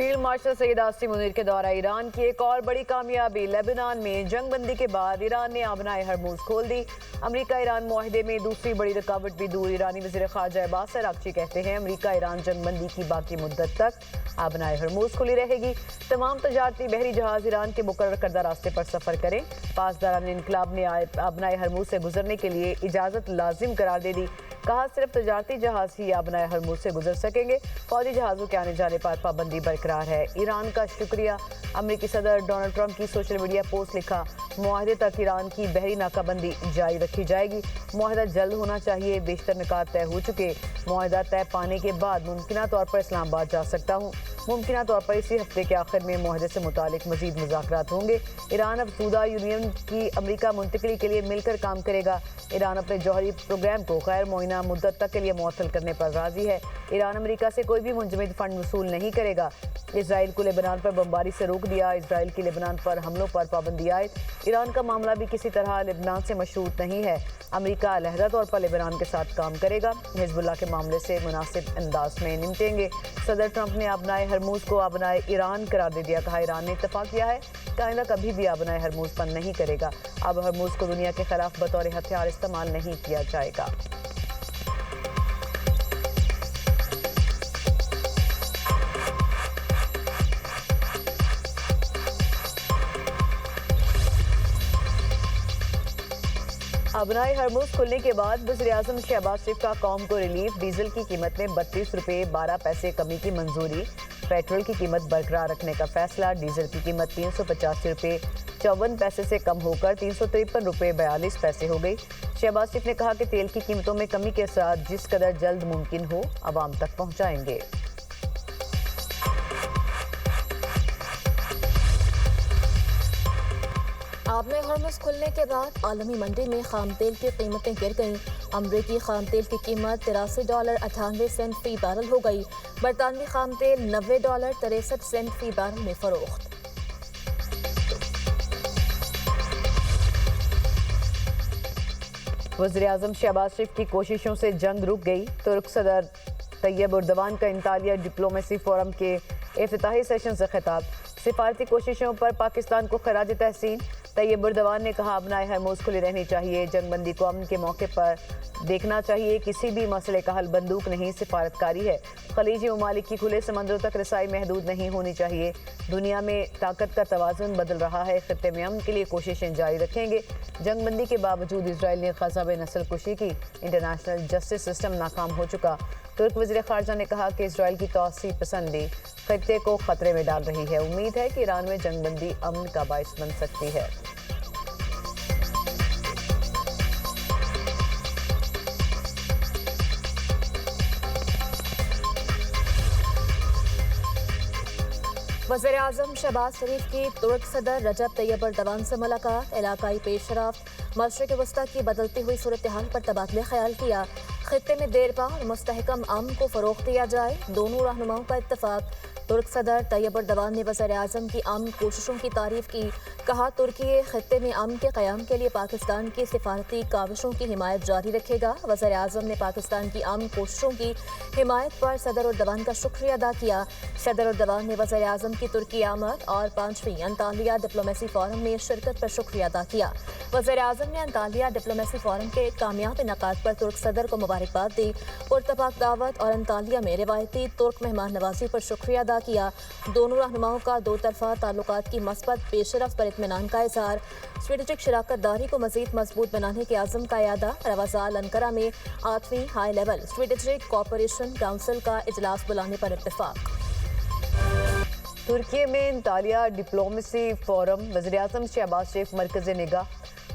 Field marshal Syed Asim Munir के दौरा Iran की एक और बड़ी कामयाबी। लेबनान में जंग बंदी के बाद ईरान ने आबनाए हरमुज खोल दी। अमेरिका ईरान मुआहदे में दूसरी बड़ी रुकावट भी दूर। ईरानी वज़ीर ख़ारजा अब्बास अराग़ची कहते हैं अमेरिका ईरान जंग बंदी की बाकी मुद्दत तक आबनाए हरमुज खुली रहेगी। तमाम तजारती बहरी जहाज ईरान के मुकर्रर करदा रास्ते पर सफ़र करें। पासदारान इनकलाब ने आबनाए हरमुज से गुजरने के लिए इजाज़त लाजिम करार दे दी। कहा सिर्फ तजारती जहाज ही आबनाए हरमुज से गुजर सकेंगे, फौजी जहाज़ों के आने जाने पर पाबंदी बरकरार है। ईरान का शुक्रिया। अमेरिकी सदर डोनाल्ड ट्रंप की सोशल मीडिया पोस्ट लिखा, मुआहदे तक ईरान की बहरी नाकाबंदी जारी रखी जाएगी। मुआहदा जल्द होना चाहिए, बेशतर निकात तय हो चुके। मुआहदा तय पाने के बाद मुमकिना तौर पर इस्लामाबाद जा सकता हूँ। मुमकिना तौर पर इसी हफ्ते के आखिर में मुआहदे से मुतालिक मजीद मुज़ाकरात होंगे। ईरान अफसूदा यूनियन की अमेरिका मुंतकली के लिए मिलकर काम करेगा। ईरान अपने जौहरी प्रोग्राम को गैर मुआयना मुद्दत तक के लिए मुअत्तल करने पर राजी है। ईरान अमेरिका से कोई भी मुंजमद फंड वसूल नहीं करेगा। इसराइल को लेबनान पर बमबारी से रोक दिया। इसराइल की लेबनान पर हमलों पर पाबंदी आयद। ईरान का मामला भी किसी तरह लेबनान से मशरूत नहीं है। अमेरिका अलहदा तौर पर लेबनान के साथ काम करेगा। हिजबुल्लाह के मामले से मुनासिब अंदाज में निपटेंगे। सदर ट्रंप ने आबनाए हरमुज को आबनाए ईरान करार दे दिया। कहा ईरान ने इत्तफाक किया है कि आइंदा कभी भी आबनाए हरमुज बंद नहीं करेगा। अब हरमुज को दुनिया के खिलाफ बतौर हथियार इस्तेमाल नहीं किया जाएगा। आबनाए हरमुज खुलने के बाद वज़ीर-ए-आज़म शहबाज शरीफ का कौम को रिलीफ। डीजल की कीमत में 32 रुपये 12 पैसे कमी की मंजूरी। पेट्रोल की कीमत बरकरार रखने का फैसला। डीजल की कीमत 385 रुपये 54 पैसे से कम होकर 353 रुपये 42 पैसे हो गई। शहबाज शरीफ ने कहा कि तेल की कीमतों में कमी के साथ जिस कदर जल्द मुमकिन हो आवाम तक पहुँचाएंगे। आबनाए हरमुज खुलने के बाद आलमी मंडी में खाम तेल की कीमतें गिर गईं। अमरीकी खाम तेल की कीमत $83.98 फी बैरल हो गई। बरतानवी खाम तेल $90.63 फी बैरल में फरोख्त। वज़ीर-ए-आज़म शहबाज शरीफ की कोशिशों से जंग रुक गई। तुर्क सदर तैयब उर्दवान का इंतालिया डिप्लोमेसी फोरम के इफ्तिताही सेशन से खिताब। सिफारती कोशिशों पर पाकिस्तान को खराज तहसीन। तैयब उर्दवान ने कहा आबनाए हरमुज खुली रहनी चाहिए। जंगबंदी को अमन के मौके पर देखना चाहिए। किसी भी मसले का हल बंदूक नहीं सिफारतकारी है। खलीजी ममालिक की खुले समंदरों तक रसाई महदूद नहीं होनी चाहिए। दुनिया में ताकत का तवाज़ुन बदल रहा है। खित्ते में अमन के लिए कोशिशें जारी रखेंगे। जंगबंदी के बावजूद इसराइल ने ग़ज़ा में नस्ल कुशी की। इंटरनेशनल जस्टिस सिस्टम नाकाम हो चुका। तुर्क वज़ीर ख़ारजा ने कहा कि इसराइल की तौसीब पसंदी खित्ते को खतरे में डाल रही है। उम्मीद है कि ईरान में जंगबंदी अमन का बाइस बन सकती है। वज़ीर-ए-आज़म शहबाज शरीफ की तुर्क सदर रजब तैयब एर्दोगान से मुलाकात। इलाकाई पेशरफ्त, मशरिक़ वस्ता की बदलती हुई सूरत हाल पर तबादला ख्याल किया। खित्ते में देरपा और मुस्तहकम अमन को फ़रोग़ दिया जाए, दोनों रहनुमाओं का इत्तफ़ाक़। तुर्क सदर तैयब एर्दोगान ने वज़ीर-ए-आज़म की अमन कोशिशों की तारीफ़ की। कहा तुर्की खित्ते में अमन के क़याम के लिए पाकिस्तान की सिफारती काविशों की हिमायत जारी रखेगा। वज़ीर-ए-आज़म ने पाकिस्तान की अमन कोशिशों की हिमायत पर सदर एर्दोगान का शुक्रिया अदा किया। सदर एर्दोगान ने वज़ीर-ए-आज़म की तुर्की आमद और 5वीं अंतालिया डिप्लोमेसी फोरम में शिरकत पर शुक्रिया अदा किया। वज़ीर-ए-आज़म ने अंतालिया डिप्लोमेसी फोरम के कामयाब इनेकाद पर तुर्क सदर को मुबारकबाद दी। पुरतपाक दावत और अंतालिया में रिवायती तुर्क मेहमान नवाजी पर शुक्रिया अदा किया। दोनों रहनुमाओं का दो तरफा ताल्लुकात की मस्बत पेशरफ्त पर इत्मीनान का इज़हार। स्ट्रेटेजिक शराकत दारी को मज़ीद मजबूत बनाने के आज़म का यादा। रवाज़ाल अंकारा में 8वीं high level strategic cooperation council का इजलास बुलाने पर इत्तेफाक। तुर्की में अंतालिया डिप्लोमेसी फोरम। वज़ीर-ए-आज़म शहबाज शरीफ मरकज़ निगाह।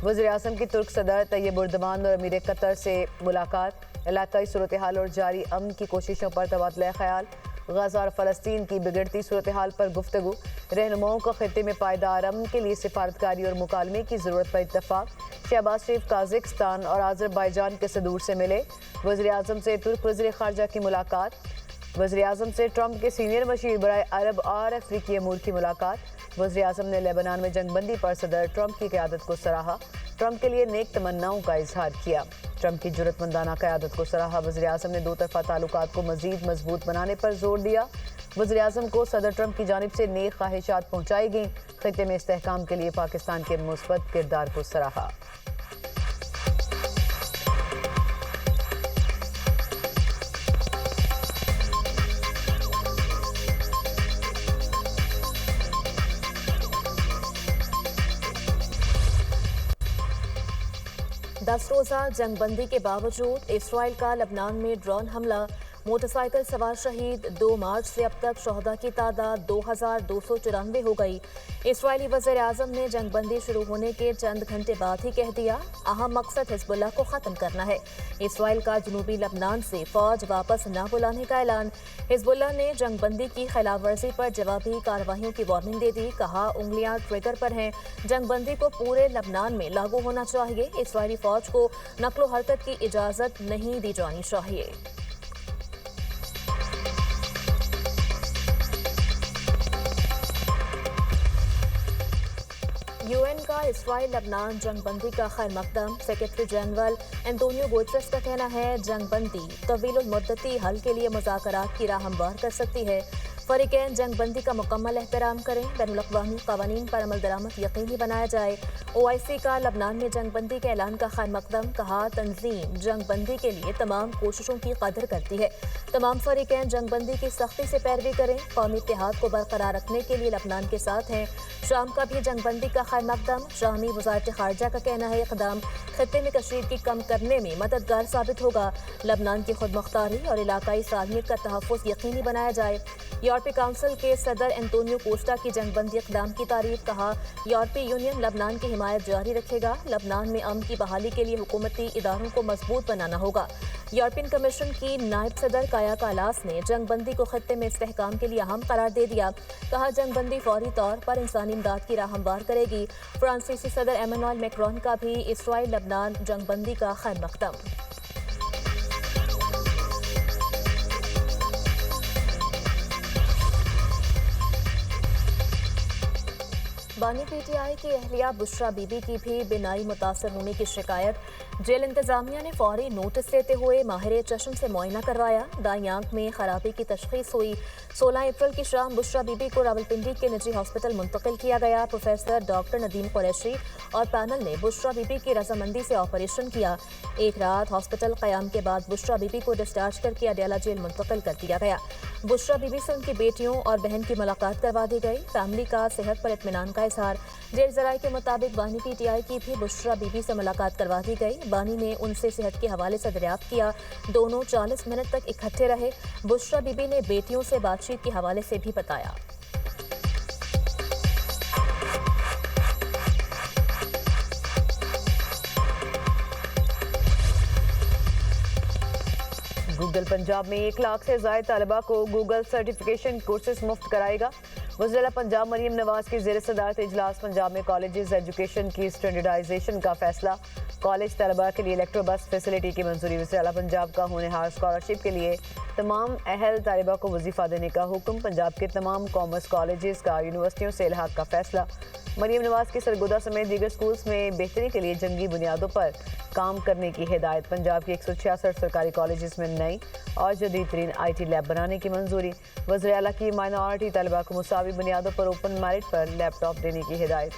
वज़ीर-ए-आज़म की तुर्क सदर तैयब उर्दवान और अमीर कतर से मुलाकात। इलाकाई सूरत हाल और जारी अमन की कोशिशों पर तबादला ख्याल। ग़ज़ा और फ़लस्तीन की बिगड़ती सूरत हाल पर गुफ्तगू। रहनुमाओं का खित्ते में पायदार अमन के लिए सिफारतकारी और मुकालमे की ज़रूरत पर इत्तफ़ाक़। शहबाज शरीफ काज़िकिस्तान और आज़रबाईजान के सदूर से मिले। वज़ीर-ए-आज़म से तुर्क वज़ीर ख़ारजा की मुलाकात। वज़ीर-ए-आज़म से ट्रंप के सीनियर मशीर बराए अरब और अफ्रीकी अमूर की मुलाकात। वज़ीर-ए-आज़म ने लेबनान में जंगबंदी पर सदर ट्रंप की क़यादत को सराहा। ट्रंप के लिए नेक तमन्नाओं का इजहार किया। ट्रंप की जुर्रतमंदाना क़यादत को सराहा। वज़ीर-ए-आज़म ने दो तरफ़ा ताल्लुकात को मज़ीद मजबूत बनाने पर जोर दिया। वज़ीर-ए-आज़म को सदर ट्रंप की जानिब से नेक ख्वाहिशात पहुँचाई गईं। खित्ते में इस्तेहकाम के लिए पाकिस्तान के मुस्बत किरदार को सराहा। दस रोज़ा जंगबंदी के बावजूद इसराइल का लबनान में ड्रोन हमला, मोटरसाइकिल सवार शहीद। 2 मार्च से अब तक शहदा की तादाद 2294 हो गई। इसराइली वज़ीर-ए-आज़म ने जंगबंदी शुरू होने के चंद घंटे बाद ही कह दिया, अहम मकसद हिज़्बुल्लाह को ख़त्म करना है। इसराइल का जनूबी लबनान से फ़ौज वापस न बुलाने का ऐलान। हिज़्बुल्लाह ने जंगबंदी की खिलाफ वर्जी पर जवाबी कार्रवाइयों की वार्निंग दे दी। कहा, उंगलियां ट्रिगर पर हैं। जंगबंदी को पूरे लबनान में लागू होना चाहिए। इसराइली फ़ौज को नक्लो हरकत की इजाज़त नहीं दी जानी चाहिए। यूएन का इसराइल लबनान जंगबंदी का खैर मकदम। सेक्रेटरी जनरल एंटोनियो गुटेरेस का कहना है, जंगबंदी तवील मुद्दती हल के लिए मुज़ाकरात की राह हमवार कर सकती है। फरीकैन जंगबंदी का मुकम्मल एहतराम करें। बैनुल-अक़वामी क़वानीन पर अमल दरामद यकीनी बनाया जाए। OIC का लबनान में जंगबंदी के ऐलान का खैर मकदम। कहा, तंजीम जंगबंदी के लिए तमाम कोशिशों की कदर करती है। तमाम फरीकैन जंगबंदी की सख्ती से पैरवी करें। कौमी इत्तेहाद को बरकरार रखने के लिए लबनान के साथ हैं। शाम का भी जंगबंदी का खैर मकदम। शामी वज़ारत ख़ारजा का कहना है, इक़दाम खित्ते में कशीदगी कम करने में मददगार साबित होगा। लबनान की खुद मुख्तारी और इलाकाई सालमियत का तहफ़्फ़ुज़ यकीनी बनाया जाए। यूरोपीय काउंसिल के सदर एंटोनियो कोस्टा की जंगबंदी इक़दाम की तारीफ। कहा, यूरोपीय यूनियन लबनान की हिमायत जारी रखेगा। लबनान में अमन की बहाली के लिए हुकूमती इदारों को मजबूत बनाना होगा। यूरोपियन कमीशन की नायब सदर काया कालास ने जंगबंदी को खित्ते में इस्तेहकाम के लिए अहम करार दे दिया। कहा, जंगबंदी फौरी तौर पर इंसानी इमदाद की राह हमवार करेगी। फ्रांसीसी सदर एमेनुएल मैक्रोन का भी इसराइल लबनान जंगबंदी का खैर मकदम। बानी PTI की अहलिया बुशरा बीबी की भी बिनाई मुतासर होने की शिकायत। जेल इंतजामिया ने फौरी नोटिस देते हुए माहिर चश्म से मुआयना करवाया। दाईं आंख में खराबी की तशखीस हुई। 16 अप्रैल की शाम बुशरा बीबी को रावलपिंडी के निजी हॉस्पिटल मुंतकिल किया गया। प्रोफेसर डॉक्टर नदीम कुरैशी और पैनल ने बुशरा बीबी की रजामंदी से ऑपरेशन किया। एक रात हॉस्पिटल क़याम के बाद बुशरा बीबी को डिस्चार्ज करके अडयाला जेल मुंतकिल कर दिया गया। बुशरा बीबी से उनकी बेटियों और बहन की मुलाकात करवा दी गई। फैमिली का सेहत पर इत्मीनान का इजहार। जेल ज़राए के मुताबिक बानी PTI की भी बुशरा बीबी से मुलाकात करवा दी गई। बानी ने उनसे सेहत के हवाले से दरियाफ्त किया। दोनों 40 मिनट तक इकट्ठे रहे। बुशरा बीबी ने बेटियों से बातचीत के हवाले से भी बताया। गूगल पंजाब में 1 लाख से ज़ायद तालिबा को गूगल सर्टिफिकेशन कोर्सेज मुफ्त कराएगा। वज़ीर पंजाब मरीम नवाज की ज़ेर सदारत इजलास पंजाब में कॉलेजेस एजुकेशन की स्टैंडर्डाइजेशन का फैसला। कॉलेज तलबा के लिए इलेक्ट्रो बस फैसिलिटी की मंजूरी। वज़ीर पंजाब का होनहार स्कॉलरशिप के लिए तमाम अहल तालिबा को वजीफ़ा देने का हुक्म। पंजाब के तमाम कॉमर्स कॉलेजेस का यूनिवर्सिटियों से इल्हाक का फैसला। मरीम नवाज की सरगोदा समेत दीगर स्कूल्स में बेहतरी के लिए जंगी बुनियादों पर काम करने की हिदायत। पंजाब के 166 सरकारी कॉलेजेस में नई और जदीद तरीन IT लैब बनाने की मंजूरी। वज़ीर आला की माइनॉरिटी तलबा को मुसावी बुनियादों पर ओपन मेरिट पर लैपटॉप देने की हिदायत।